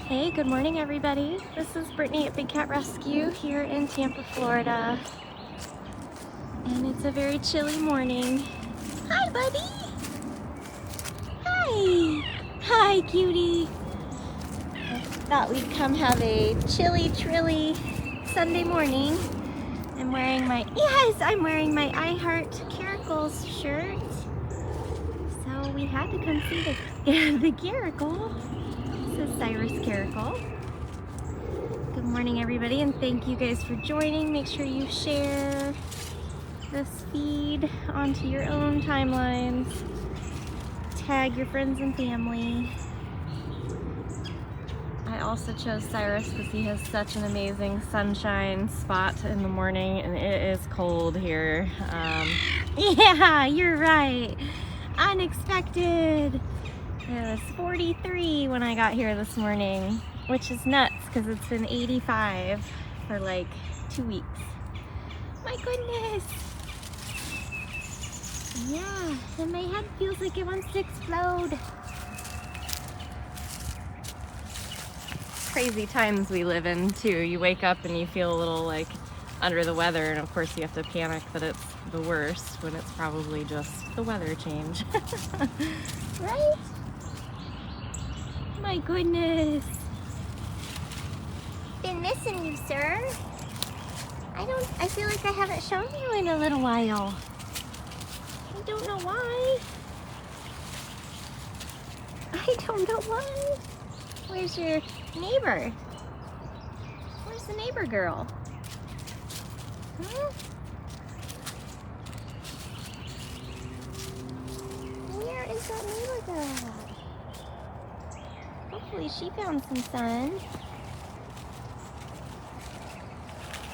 Hey, good morning everybody. This is Brittany at Big Cat Rescue here in Tampa, Florida. And it's a very chilly morning. Hi, buddy! Hi! Hi, cutie! I thought we'd come have a chilly, trilly Sunday morning. I'm wearing my I Heart Caracals shirt. So we had to come see the Caracal. This is Cyrus Caracal. Good morning everybody, and thank you guys for joining. Make sure you share this feed onto your own timelines. Tag your friends and family. I also chose Cyrus because he has such an amazing sunshine spot in the morning, and it is cold here. Yeah, you're right. Unexpected. It was 43 when I got here this morning, which is nuts because it's been 85 for like 2 weeks. My goodness. Yeah, and my head feels like it wants to explode. Crazy times we live in too. You wake up and you feel a little like under the weather, and of course you have to panic that it's the worst when it's probably just the weather change. Right? My goodness. Been missing you, sir. I feel like I haven't shown you in a little while. I don't know why. I don't know why. Where's your neighbor? Where's the neighbor girl? Huh? Where is that neighbor girl? Hopefully she found some sun.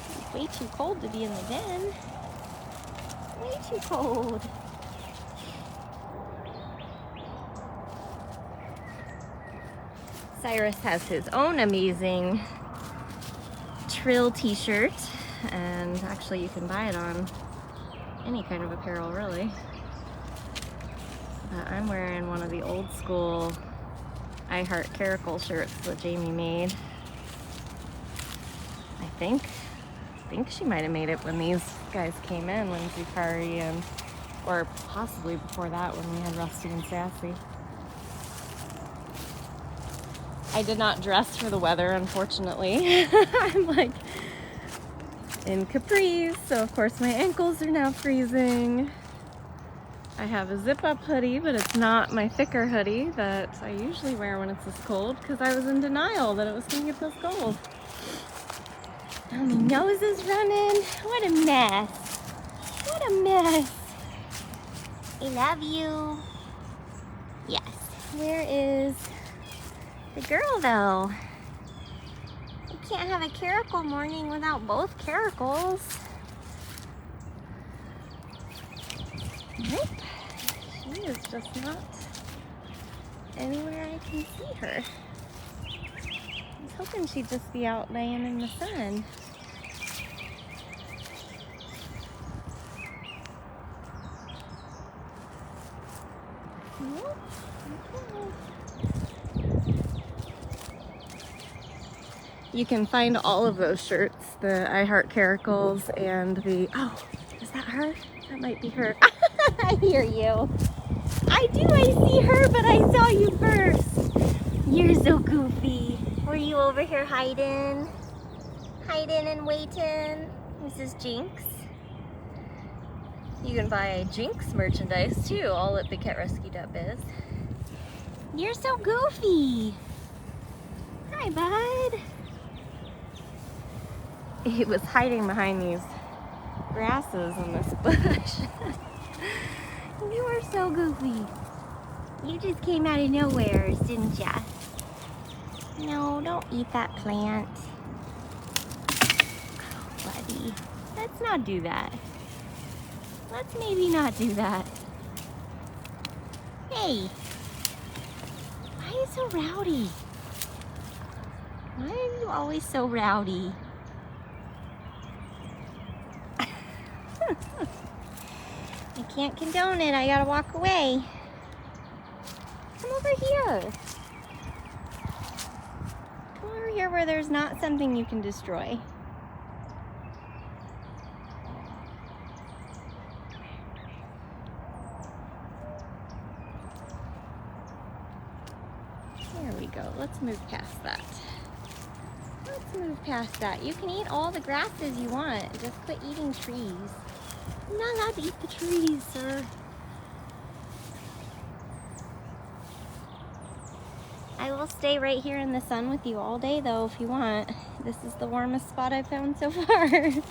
It's way too cold to be in the den. Way too cold. Cyrus has his own amazing Trill t-shirt, and actually you can buy it on any kind of apparel really. But I'm wearing one of the old school I Heart Caracal shirts that Jamie made. I think she might have made it when these guys came in, when Zukari and, or possibly before that when we had Rusty and Sassy. I did not dress for the weather, unfortunately. I'm like in capris, so of course my ankles are now freezing. I have a zip-up hoodie, but it's not my thicker hoodie that I usually wear when it's this cold because I was in denial that it was going to get this cold. Oh, my nose is running. What a mess. What a mess. I love you. Yes. Where is the girl, though? You can't have a Caracal morning without both Caracals. Nope. She is just not anywhere I can see her. I was hoping she'd just be out laying in the sun. Nope. Okay. You can find all of those shirts, the I Heart Caracals and the, oh, is that her? That might be her. I hear you. I see her, but I saw you first. You're so goofy. Were you over here hiding? Hiding and waiting? This is Jinx. You can buy Jinx merchandise too, all at BigCatRescue.biz. You're so goofy. Hi, bud. He was hiding behind these grasses in this bush. You are so goofy. You just came out of nowhere, didn't ya? No, don't eat that plant. Oh, buddy. Let's not do that. Let's maybe not do that. Hey. Why are you so rowdy? Why are you always so rowdy? I can't condone it. I gotta walk away. Come over here. over here where there's not something you can destroy. There we go. Let's move past that. Let's move past that. You can eat all the grasses you want. Just quit eating trees. I'm not allowed to eat the trees, sir. I will stay right here in the sun with you all day, though, if you want. This is the warmest spot I've found so far. You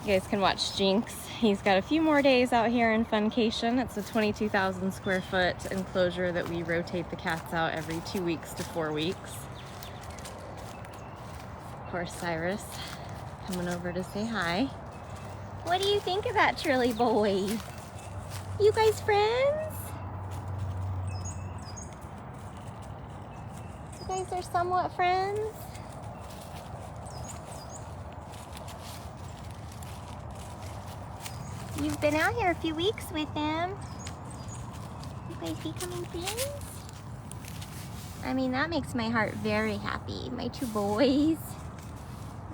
guys can watch Jinx. He's got a few more days out here in Funcation. It's a 22,000 square foot enclosure that we rotate the cats out every 2 weeks to 4 weeks. Of course, Cyrus coming over to say hi. What do you think of that Trilly boy? You guys friends? You guys are somewhat friends? You've been out here a few weeks with him. You guys becoming friends? I mean, that makes my heart very happy. My two boys.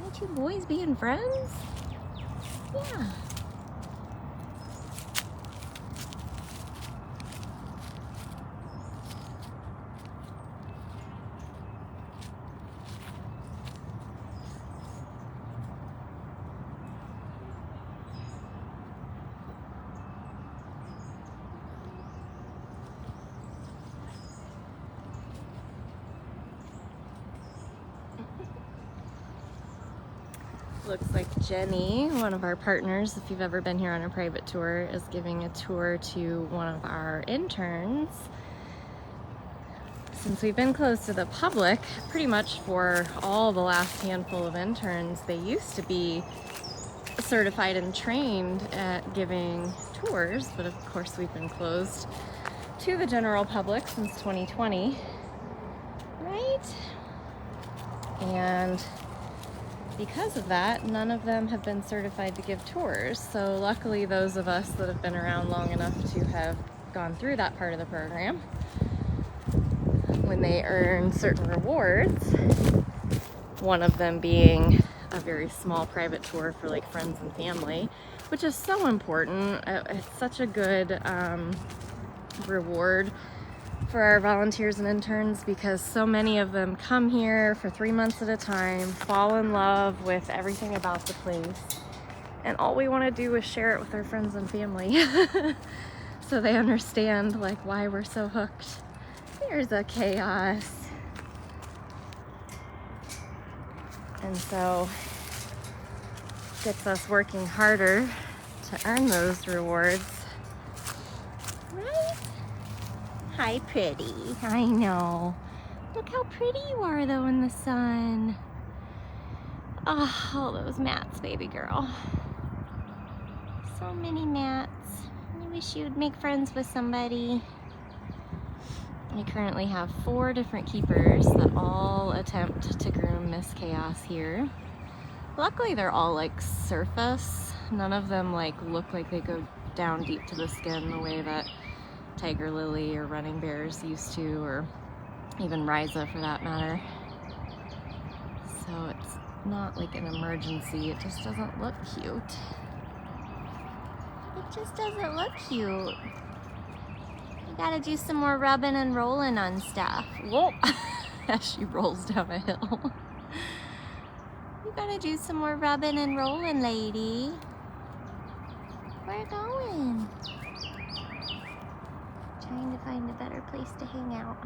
My two boys being friends? Yeah. Looks like Jenny, one of our partners, if you've ever been here on a private tour, is giving a tour to one of our interns. Since we've been closed to the public, pretty much for all the last handful of interns, they used to be certified and trained at giving tours, but of course we've been closed to the general public since 2020, right? And because of that, none of them have been certified to give tours. So luckily, those of us that have been around long enough to have gone through that part of the program, when they earn certain rewards, one of them being a very small private tour for like friends and family, which is so important. It's such a good reward for our volunteers and interns, because so many of them come here for 3 months at a time, fall in love with everything about the place, and all we want to do is share it with our friends and family. So they understand like why we're so hooked. There's a chaos. And so gets us working harder to earn those rewards. Right? Hi, pretty. I know. Look how pretty you are, though, in the sun. Oh, all those mats, baby girl. So many mats. I wish you would make friends with somebody. We currently have 4 different keepers that all attempt to groom Miss Chaos here. Luckily, they're all like surface. None of them like look like they go down deep to the skin the way that Tiger Lily or Running Bears used to, or even Ryza for that matter. So it's not like an emergency, it just doesn't look cute. It just doesn't look cute. You gotta do some more rubbing and rolling on stuff. Whoa! As she rolls down a hill. You gotta do some more rubbing and rolling, lady. Where you going? Trying to find a better place to hang out.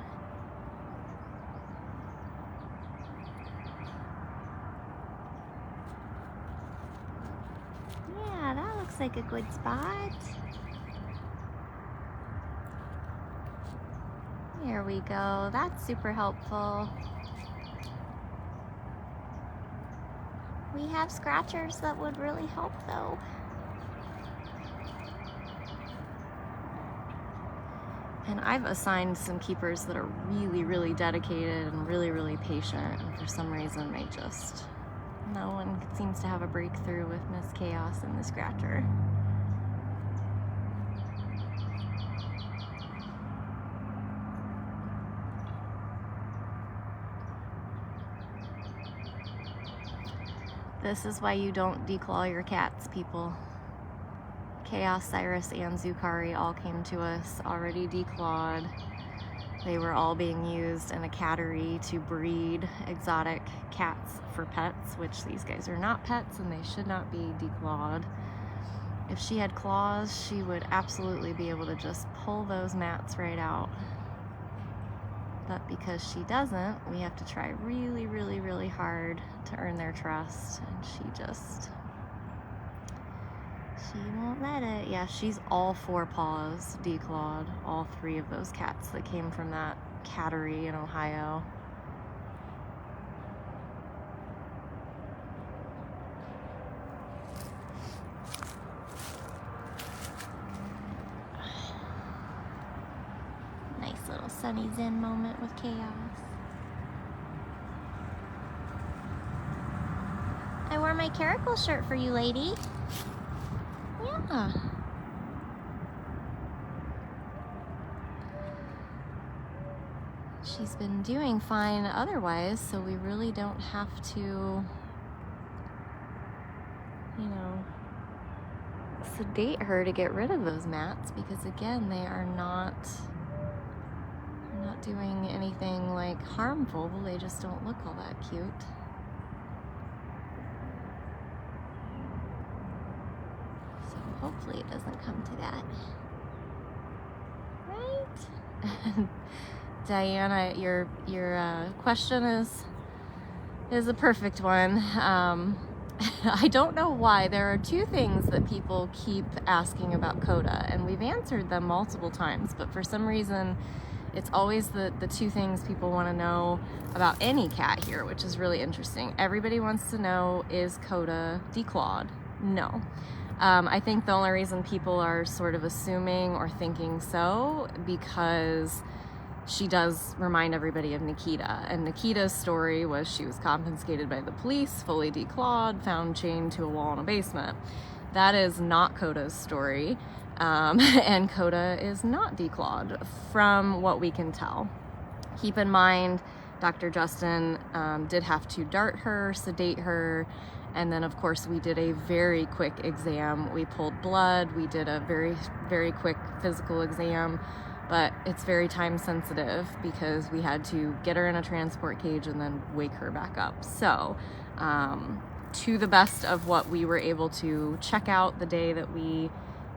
Yeah, that looks like a good spot. There we go. That's super helpful. We have scratchers that would really help, though. And I've assigned some keepers that are really, really dedicated and really, really patient, and for some reason no one seems to have a breakthrough with Miss Chaos and the scratcher. This is why you don't declaw your cats, people. Chaos, Cyrus, and Zukari all came to us already declawed. They were all being used in a cattery to breed exotic cats for pets, which these guys are not pets and they should not be declawed. If she had claws, she would absolutely be able to just pull those mats right out. But because she doesn't, we have to try really, really, really hard to earn their trust. And she won't let it. Yeah, she's all 4 paws declawed. All 3 of those cats that came from that cattery in Ohio. Nice little sunny zen moment with Chaos. I wore my Caracal shirt for you, lady. Yeah. She's been doing fine otherwise, so we really don't have to, you know, sedate her to get rid of those mats, because again, they are not doing anything like harmful. They just don't look all that cute. So hopefully it doesn't come to that. Right? Diana, your question is a perfect one. I don't know why. There are 2 things that people keep asking about Coda, and we've answered them multiple times, but for some reason it's always the 2 things people want to know about any cat here, which is really interesting. Everybody wants to know, is Coda declawed? No. I think the only reason people are sort of assuming or thinking so, because she does remind everybody of Nikita, and Nikita's story was she was confiscated by the police, fully declawed, found chained to a wall in a basement. That is not Coda's story, and Coda is not declawed from what we can tell. Keep in mind, Dr. Justin did have to dart her, sedate her, and then of course we did a very quick exam. We pulled blood, we did a very, very quick physical exam, but it's very time sensitive because we had to get her in a transport cage and then wake her back up. So to the best of what we were able to check out the day that we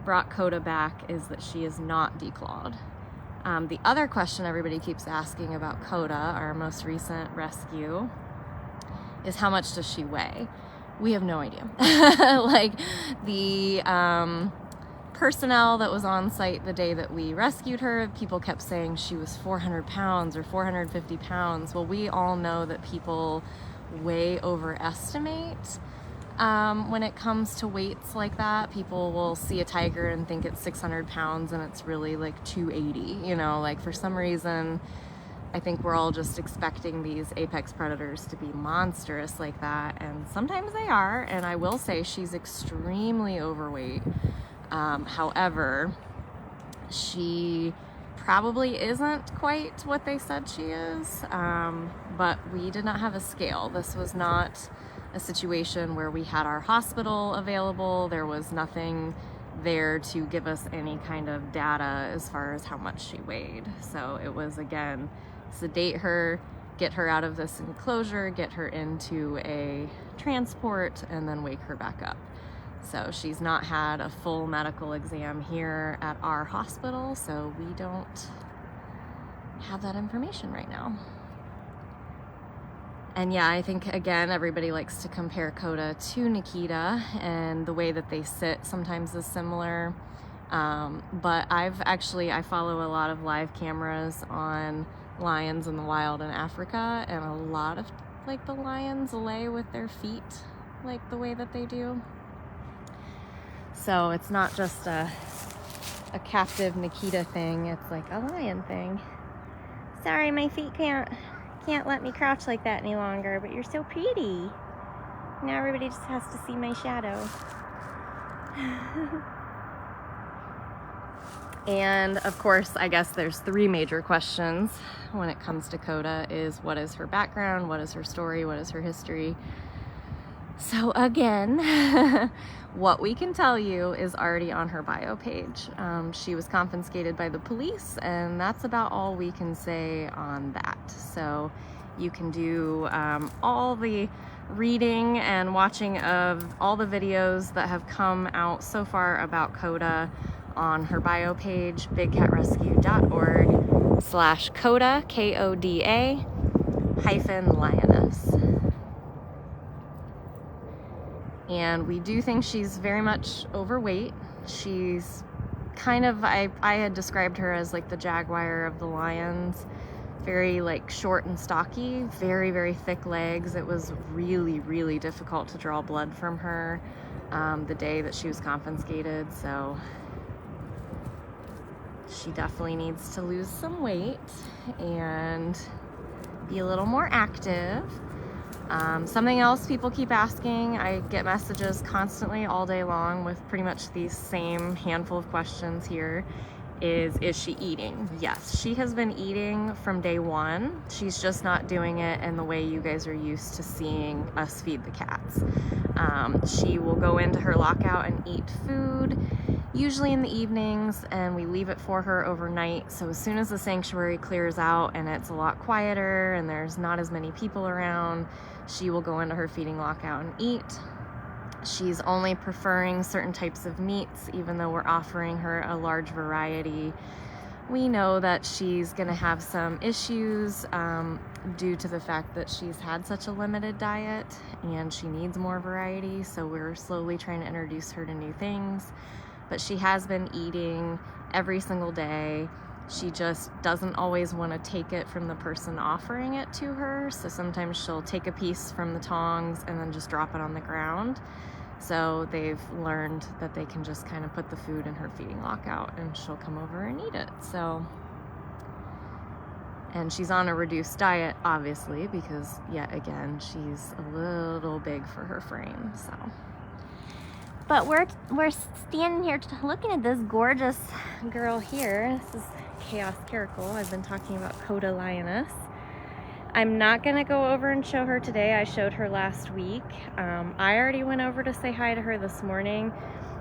brought Coda back, is that she is not declawed. The other question everybody keeps asking about Coda, our most recent rescue, is how much does she weigh? We have no idea. Like the personnel that was on site the day that we rescued her, people kept saying she was 400 pounds or 450 pounds. Well, we all know that people way overestimate when it comes to weights like that. People will see a tiger and think it's 600 pounds and it's really like 280, you know, like for some reason I think we're all just expecting these apex predators to be monstrous like that, and sometimes they are, and I will say she's extremely overweight. However, she probably isn't quite what they said she is, but we did not have a scale. This was not a situation where we had our hospital available. There was nothing there to give us any kind of data as far as how much she weighed. So it was, again, sedate her, get her out of this enclosure, get her into a transport, and then wake her back up. So she's not had a full medical exam here at our hospital, so we don't have that information right now. And yeah, I think, again, everybody likes to compare Coda to Nikita, and the way that they sit sometimes is similar. But I follow a lot of live cameras on lions in the wild in Africa, and a lot of like the lions lay with their feet like the way that they do. So it's not just a captive Nikita thing, it's like a lion thing. Sorry, my feet can't let me crouch like that any longer, but you're so pretty. Now everybody just has to see my shadow. And of course, I guess there's 3 major questions when it comes to Coda: is what is her background, what is her story, what is her history. So again, what we can tell you is already on her bio page. She was confiscated by the police, and that's about all we can say on that. So you can do all the reading and watching of all the videos that have come out so far about Coda on her bio page, bigcatrescue.org/Coda, Koda -lioness. And we do think she's very much overweight. She's kind of, I had described her as like the Jaguar of the lions. Very like short and stocky, very, very thick legs. It was really, really difficult to draw blood from her the day that she was confiscated. So she definitely needs to lose some weight and be a little more active. Something else people keep asking, I get messages constantly all day long with pretty much these same handful of questions here, is she eating? Yes, she has been eating from day one. She's just not doing it in the way you guys are used to seeing us feed the cats. She will go into her lockout and eat food, usually in the evenings, and we leave it for her overnight. So as soon as the sanctuary clears out and it's a lot quieter and there's not as many people around, she will go into her feeding lockout and eat. She's only preferring certain types of meats, even though we're offering her a large variety. We know that she's gonna have some issues due to the fact that she's had such a limited diet and she needs more variety, so we're slowly trying to introduce her to new things. But she has been eating every single day. She just doesn't always want to take it from the person offering it to her, so sometimes she'll take a piece from the tongs and then just drop it on the ground. So they've learned that they can just kind of put the food in her feeding lockout and she'll come over and eat it. So, and she's on a reduced diet, obviously, because yet again, she's a little big for her frame, so. But we're standing here looking at this gorgeous girl here. This is Chaos Caracal. I've been talking about Coda lioness. I'm not gonna go over and show her today. I showed her last week. I already went over to say hi to her this morning.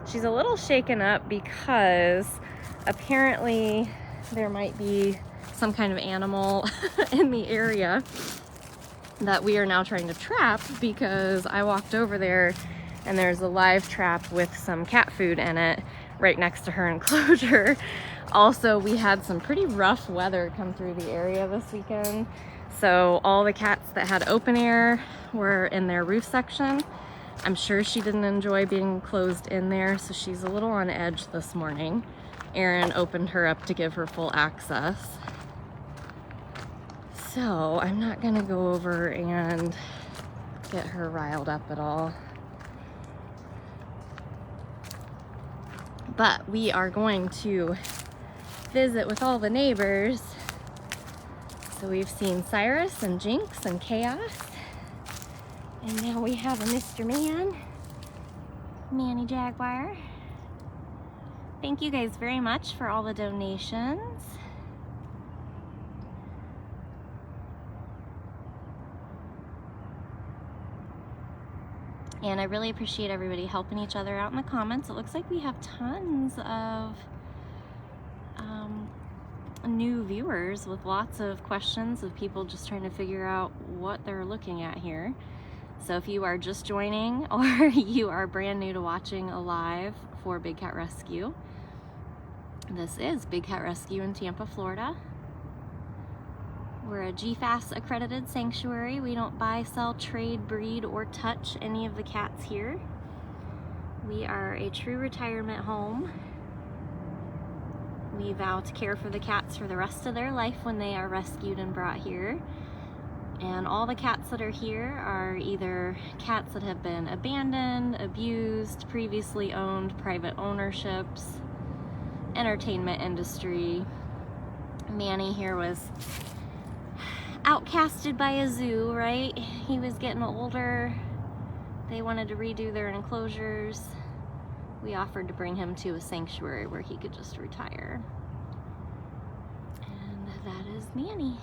She's a little shaken up because apparently there might be some kind of animal in the area that we are now trying to trap, because I walked over there and there's a live trap with some cat food in it right next to her enclosure. Also, we had some pretty rough weather come through the area this weekend. So all the cats that had open air were in their roof section. I'm sure she didn't enjoy being closed in there, so she's a little on edge this morning. Aaron opened her up to give her full access. So I'm not gonna go over and get her riled up at all. But we are going to visit with all the neighbors. So we've seen Cyrus and Jinx and Chaos. And now we have a Mr. Manny Jaguar. Thank you guys very much for all the donations. And I really appreciate everybody helping each other out in the comments. It looks like we have tons of new viewers with lots of questions of people just trying to figure out what they're looking at here. So if you are just joining or you are brand new to watching a live for Big Cat Rescue, this is Big Cat Rescue in Tampa, Florida. We're a GFAS accredited sanctuary. We don't buy, sell, trade, breed, or touch any of the cats here. We are a true retirement home. We vow to care for the cats for the rest of their life when they are rescued and brought here. And all the cats that are here are either cats that have been abandoned, abused, previously owned, private ownerships, entertainment industry. Manny here was outcasted by a zoo, right? He was getting older. They wanted to redo their enclosures. We offered to bring him to a sanctuary where he could just retire. And that is Manny.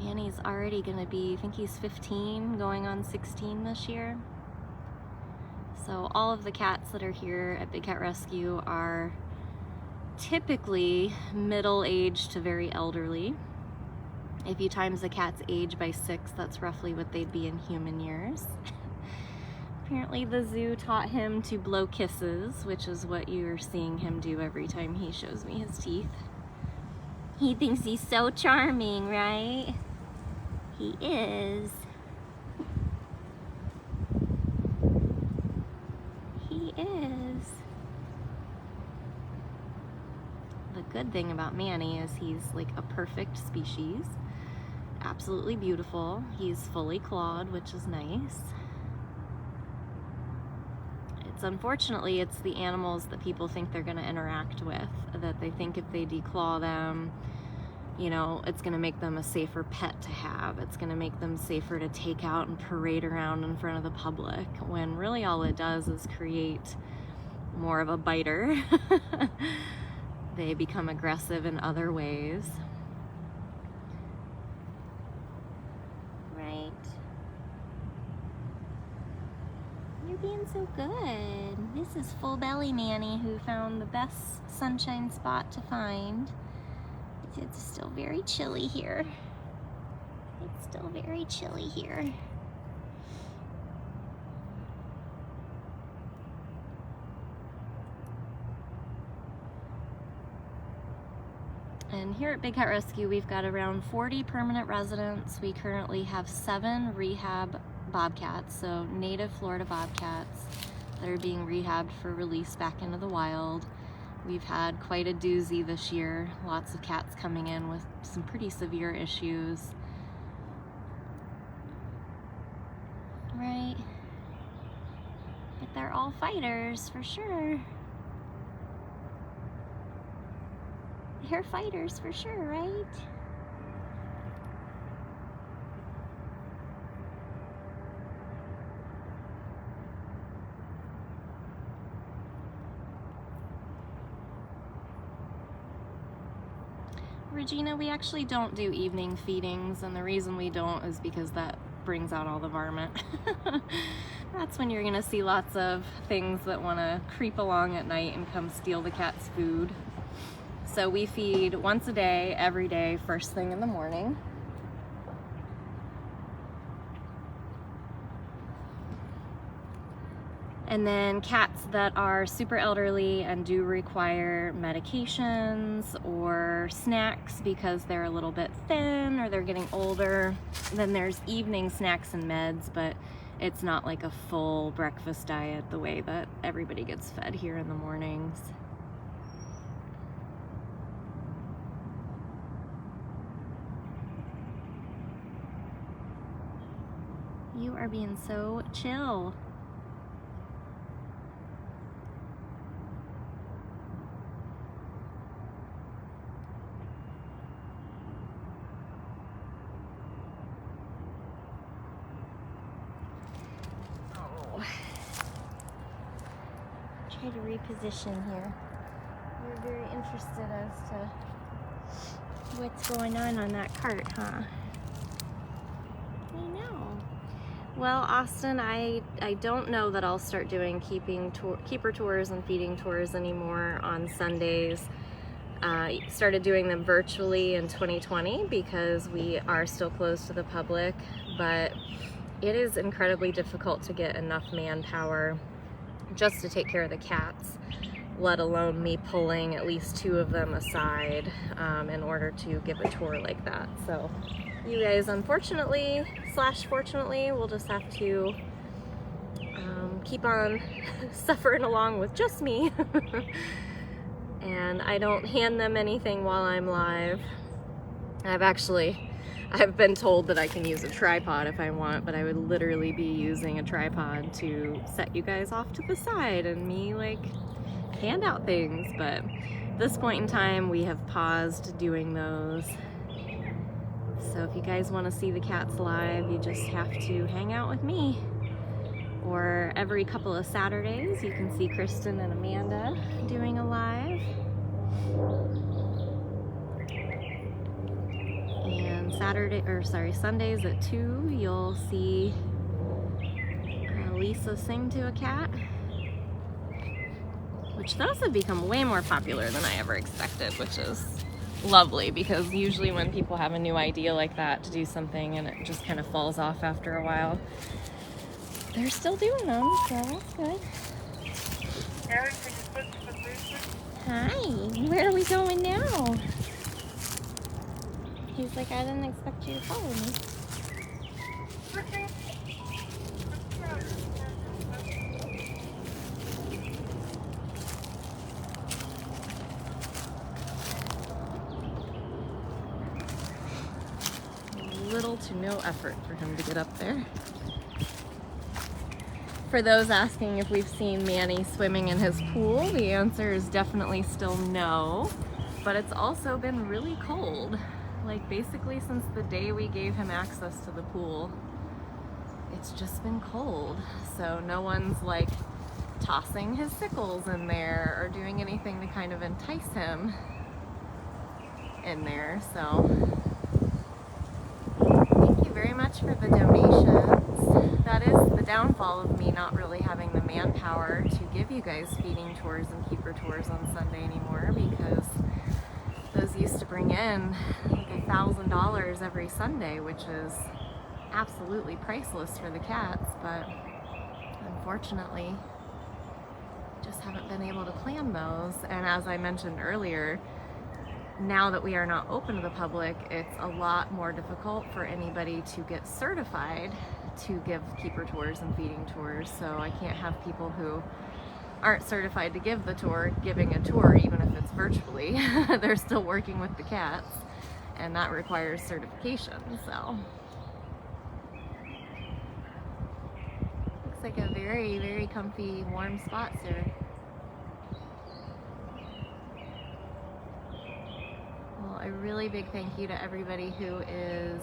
Manny's already gonna be, I think he's 15, going on 16 this year. So all of the cats that are here at Big Cat Rescue are typically middle-aged to very elderly. If you times the cat's age by 6, that's roughly what they'd be in human years. Apparently the zoo taught him to blow kisses, which is what you're seeing him do every time he shows me his teeth. He thinks he's so charming, right? He is. He is. The good thing about Manny is he's like a perfect species. Absolutely beautiful. He's fully clawed, which is nice. Unfortunately, it's the animals that people think they're going to interact with, that they think if they declaw them, you know, it's going to make them a safer pet to have. It's going to make them safer to take out and parade around in front of the public, when really all it does is create more of a biter. They become aggressive in other ways. Right. You're being so good. This is Full Belly Manny, who found the best sunshine spot to find. It's still very chilly here. It's still very chilly here. And here at Big Cat Rescue, we've got around 40 permanent residents. We currently have 7 rehab bobcats, so native Florida bobcats that are being rehabbed for release back into the wild. We've had quite a doozy this year. Lots of cats coming in with some pretty severe issues. Right? But they're all fighters for sure. They're fighters for sure, right? Regina, we actually don't do evening feedings, and the reason we don't is because that brings out all the varmint. That's when you're gonna see lots of things that wanna creep along at night and come steal the cat's food. So we feed once a day, every day, first thing in the morning. And then cats that are super elderly and do require medications or snacks because they're a little bit thin or they're getting older, then there's evening snacks and meds, but it's not like a full breakfast diet the way that everybody gets fed here in the mornings. You are being so chill. Try to reposition here. You're very interested as to what's going on that cart, huh? I know. Well, Austin, I don't know that I'll start doing keeper tours and feeding tours anymore on Sundays. I started doing them virtually in 2020 because we are still closed to the public, but it is incredibly difficult to get enough manpower just to take care of the cats, let alone me pulling at least 2 of them aside in order to give a tour like that. So you guys, unfortunately / fortunately, will just have to keep on suffering along with just me. And I don't hand them anything while I'm live. I've been told that I can use a tripod if I want, but I would literally be using a tripod to set you guys off to the side and me like hand out things. But at this point in time, we have paused doing those. So if you guys want to see the cats live, you just have to hang out with me. Or every couple of Saturdays, you can see Kristen and Amanda doing a live. And Sundays at 2, you'll see Lisa sing to a cat, which those have become way more popular than I ever expected, which is lovely, because usually when people have a new idea like that to do something and it just kind of falls off after a while, they're still doing them, so that's good. Hi, where are we going now? He's like, I didn't expect you to follow me. Little to no effort for him to get up there. For those asking if we've seen Manny swimming in his pool, the answer is definitely still no, but it's also been really cold. Like basically since the day we gave him access to the pool, it's just been cold. So no one's like tossing his sickles in there or doing anything to kind of entice him in there. So thank you very much for the donations. That is the downfall of me not really having the manpower to give you guys feeding tours and keeper tours on Sunday anymore, because those used to bring in like $1,000 every Sunday, which is absolutely priceless for the cats, but unfortunately just haven't been able to plan those. And as I mentioned earlier, now that we are not open to the public, it's a lot more difficult for anybody to get certified to give keeper tours and feeding tours. So I can't have people who aren't certified to give the tour giving a tour, even if it's virtually. They're still working with the cats, and that requires certification. So looks like a very, very comfy, warm spot, sir. Well, a really big thank you to everybody who is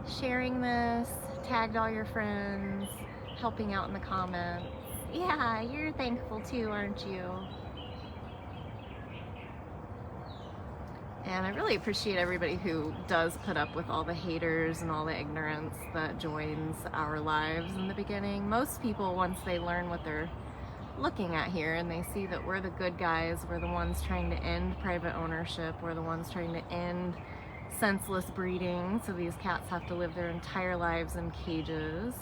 sharing this, tagged all your friends, helping out in the comments. Yeah, you're thankful too, aren't you? And I really appreciate everybody who does put up with all the haters and all the ignorance that joins our lives in the beginning. Most people, once they learn what they're looking at here and they see that we're the good guys, we're the ones trying to end private ownership, we're the ones trying to end senseless breeding, so these cats have to live their entire lives in cages.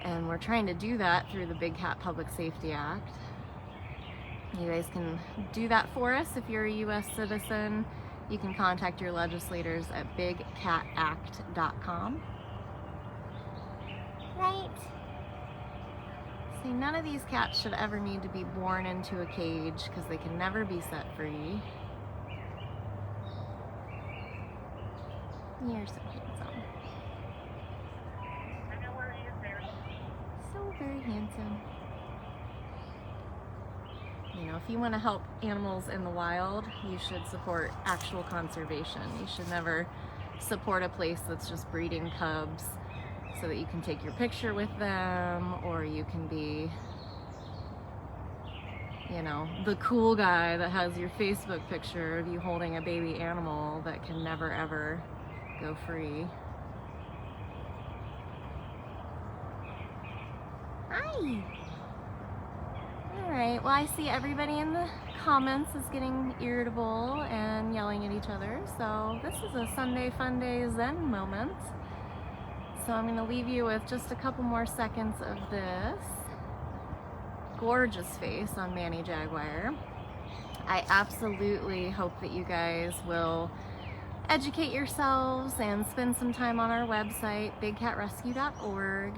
And we're trying to do that through the Big Cat Public Safety Act. You guys can do that for us if you're a US citizen. You can contact your legislators at bigcatact.com. Right? See, none of these cats should ever need to be born into a cage because they can never be set free. You're so handsome. So very handsome. You know, if you want to help animals in the wild, you should support actual conservation. You should never support a place that's just breeding cubs so that you can take your picture with them, or you can be, you know, the cool guy that has your Facebook picture of you holding a baby animal that can never ever go free. Hi! Alright, well I see everybody in the comments is getting irritable and yelling at each other, so this is a Sunday Fun Day Zen moment. So I'm going to leave you with just a couple more seconds of this gorgeous face on Manny Jaguar. I absolutely hope that you guys will educate yourselves and spend some time on our website, bigcatrescue.org.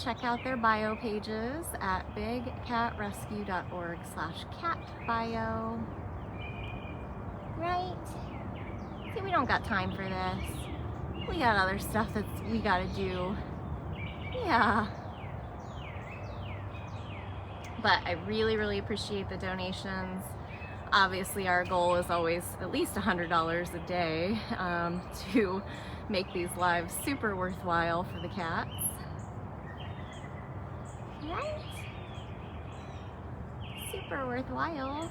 Check out their bio pages at bigcatrescue.org/catbio. Right? See, we don't got time for this. We got other stuff that we gotta do. Yeah. But I really, really appreciate the donations. Obviously, our goal is always at least $100 a day to make these lives super worthwhile for the cats. Right? Super worthwhile.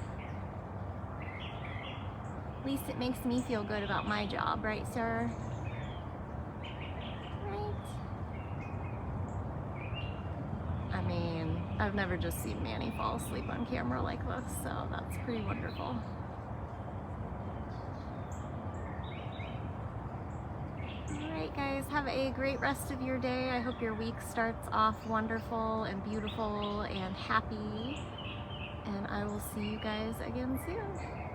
At least it makes me feel good about my job, right, sir? Right? I mean, I've never just seen Manny fall asleep on camera like this, so that's pretty wonderful. Alright guys, have a great rest of your day. I hope your week starts off wonderful and beautiful and happy. And I will see you guys again soon.